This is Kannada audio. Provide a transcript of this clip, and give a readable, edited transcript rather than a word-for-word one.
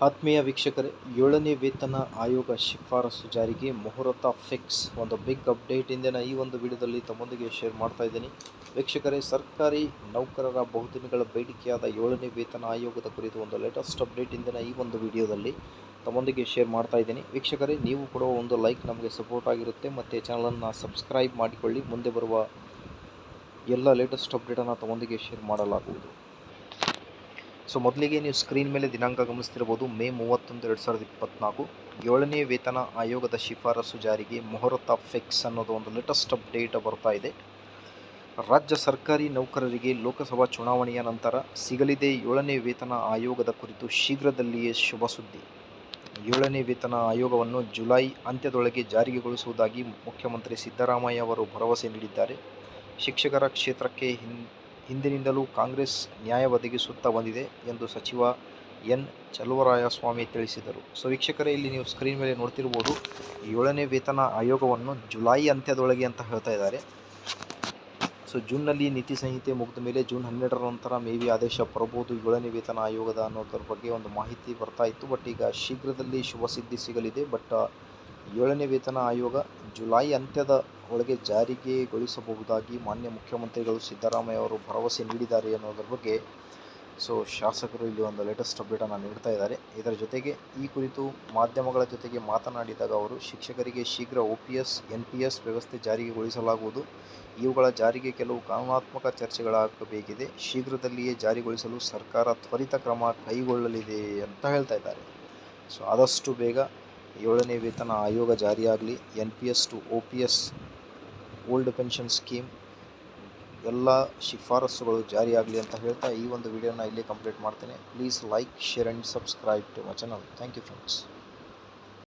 ಆತ್ಮೀಯ ವೀಕ್ಷಕರೇ, 7ನೇ ವೇತನ ಆಯೋಗ ಶಿಫಾರಸು ಜಾರಿಗೆ ಮುಹೂರ್ತ ಫಿಕ್ಸ್. ಒಂದು ಬಿಗ್ ಅಪ್ಡೇಟ್ ಇಂದಿನ ಈ ಒಂದು ವಿಡಿಯೋದಲ್ಲಿ ತಮ್ಮೊಂದಿಗೆ ಶೇರ್ ಮಾಡ್ತಾ ಇದ್ದೀನಿ. ವೀಕ್ಷಕರೇ, ಸರ್ಕಾರಿ ನೌಕರರ ಬಹುದಿನಗಳ ಬೇಡಿಕೆಯಾದ 7ನೇ ವೇತನ ಆಯೋಗದ ಕುರಿತು ಒಂದು ಲೇಟೆಸ್ಟ್ ಅಪ್ಡೇಟ್ ಇಂದಿನ ಈ ಒಂದು ವಿಡಿಯೋದಲ್ಲಿ ತಮ್ಮೊಂದಿಗೆ ಶೇರ್ ಮಾಡ್ತಾ ಇದ್ದೀನಿ. ವೀಕ್ಷಕರೇ, ನೀವು ಕೊಡುವ ಒಂದು ಲೈಕ್ ನಮಗೆ ಸಪೋರ್ಟ್ ಆಗಿರುತ್ತೆ ಮತ್ತು ಚಾನಲನ್ನು ಸಬ್ಸ್ಕ್ರೈಬ್ ಮಾಡಿಕೊಳ್ಳಿ. ಮುಂದೆ ಬರುವ ಎಲ್ಲ ಲೇಟೆಸ್ಟ್ ಅಪ್ಡೇಟನ್ನು ತಮ್ಮೊಂದಿಗೆ ಶೇರ್ ಮಾಡಲಾಗುವುದು. ಸೊ ಮೊದಲಿಗೆ ನೀವು ಸ್ಕ್ರೀನ್ ಮೇಲೆ ದಿನಾಂಕ ಗಮನಿಸ್ತಿರ್ಬೋದು. ಮೇ 31, 2024 7ನೇ ವೇತನ ಆಯೋಗದ ಶಿಫಾರಸು ಜಾರಿಗೆ ಮುಹೂರ್ತ ಫಿಕ್ಸ್ ಅನ್ನೋದು ಒಂದು ಲೇಟೆಸ್ಟ್ ಅಪ್ಡೇಟ್ ಬರ್ತಾ ಇದೆ. ರಾಜ್ಯ ಸರ್ಕಾರಿ ನೌಕರರಿಗೆ ಲೋಕಸಭಾ ಚುನಾವಣೆಯ ನಂತರ ಸಿಗಲಿದೆ 7ನೇ ವೇತನ ಆಯೋಗದ ಕುರಿತು ಶೀಘ್ರದಲ್ಲಿಯೇ ಶುಭ ಸುದ್ದಿ. 7ನೇ ವೇತನ ಆಯೋಗವನ್ನು ಜುಲೈ ಅಂತ್ಯದೊಳಗೆ ಜಾರಿಗೆಗೊಳಿಸುವುದಾಗಿ ಮುಖ್ಯಮಂತ್ರಿ ಸಿದ್ದರಾಮಯ್ಯ ಅವರು ಭರವಸೆ ನೀಡಿದ್ದಾರೆ. ಶಿಕ್ಷಕರ ಕ್ಷೇತ್ರಕ್ಕೆ ಹಿಂದಿನಿಂದಲೂ ಕಾಂಗ್ರೆಸ್ ನ್ಯಾಯ ಒದಗಿಸುತ್ತಾ ಬಂದಿದೆ ಎಂದು ಸಚಿವ ಎನ್. ಚಲುವರಾಯಸ್ವಾಮಿ ತಿಳಿಸಿದರು. ಸೊ ವೀಕ್ಷಕರೇ, ಇಲ್ಲಿ ನೀವು ಸ್ಕ್ರೀನ್ ಮೇಲೆ ನೋಡ್ತಿರ್ಬೋದು, 7ನೇ ವೇತನ ಆಯೋಗವನ್ನು ಜುಲೈ ಅಂತ್ಯದೊಳಗೆ ಅಂತ ಹೇಳ್ತಾ ಇದ್ದಾರೆ. ಸೊ ಜೂನ್ನಲ್ಲಿ ನೀತಿ ಸಂಹಿತೆ ಮುಗಿದ ಮೇಲೆ ಜೂನ್ 12ರ ನಂತರ ಮೇಬಿ ಆದೇಶ ಬರಬಹುದು 7ನೇ ವೇತನ ಆಯೋಗದ ಅನ್ನೋದ್ರ ಬಗ್ಗೆ ಒಂದು ಮಾಹಿತಿ ಬರ್ತಾ ಇತ್ತು. ಬಟ್ ಈಗ ಶೀಘ್ರದಲ್ಲಿ ಶುಭ ಸುದ್ದಿ ಸಿಗಲಿದೆ. ಬಟ್ 7ನೇ ವೇತನ ಆಯೋಗ ಜುಲೈ ಅಂತ್ಯದ ಒಳಗೆ ಜಾರಿಗೆಗೊಳಿಸಬಹುದಾಗಿ ಮಾನ್ಯ ಮುಖ್ಯಮಂತ್ರಿಗಳು ಸಿದ್ದರಾಮಯ್ಯ ಅವರು ಭರವಸೆ ನೀಡಿದ್ದಾರೆ ಅನ್ನೋದ್ರ ಬಗ್ಗೆ ಸೊ ಶಾಸಕರು ಇಲ್ಲಿ ಒಂದು ಲೇಟೆಸ್ಟ್ ಅಪ್ಡೇಟನ್ನು ನೀಡ್ತಾ ಇದ್ದಾರೆ. ಇದರ ಜೊತೆಗೆ ಈ ಕುರಿತು ಮಾಧ್ಯಮಗಳ ಜೊತೆಗೆ ಮಾತನಾಡಿದಾಗ ಅವರು, ಶಿಕ್ಷಕರಿಗೆ ಶೀಘ್ರ OPS, NPS ವ್ಯವಸ್ಥೆ ಜಾರಿಗೆಗೊಳಿಸಲಾಗುವುದು. ಇವುಗಳ ಜಾರಿಗೆ ಕೆಲವು ಕಾನೂನಾತ್ಮಕ ಚರ್ಚೆಗಳಾಗಬೇಕಿದೆ. ಶೀಘ್ರದಲ್ಲಿಯೇ ಜಾರಿಗೊಳಿಸಲು ಸರ್ಕಾರ ತ್ವರಿತ ಕ್ರಮ ಕೈಗೊಳ್ಳಲಿದೆ ಅಂತ ಹೇಳ್ತಾ ಇದ್ದಾರೆ. ಸೊ ಆದಷ್ಟು ಬೇಗ 7ನೇ ವೇತನ ಆಯೋಗ ಜಾರಿಯಾಗಲಿ. NPS to OPS, old pension scheme ಎಲ್ಲ ಶಿಫಾರಸುಗಳು ಜಾರಿಯಾಗಲಿ ಅಂತ ಹೇಳ್ತಾ ಈ ಒಂದು ವಿಡಿಯೋನ ಇಲ್ಲಿ ಕಂಪ್ಲೀಟ್ ಮಾಡ್ತೇನೆ. Please like, share and subscribe to my channel. Thank you friends.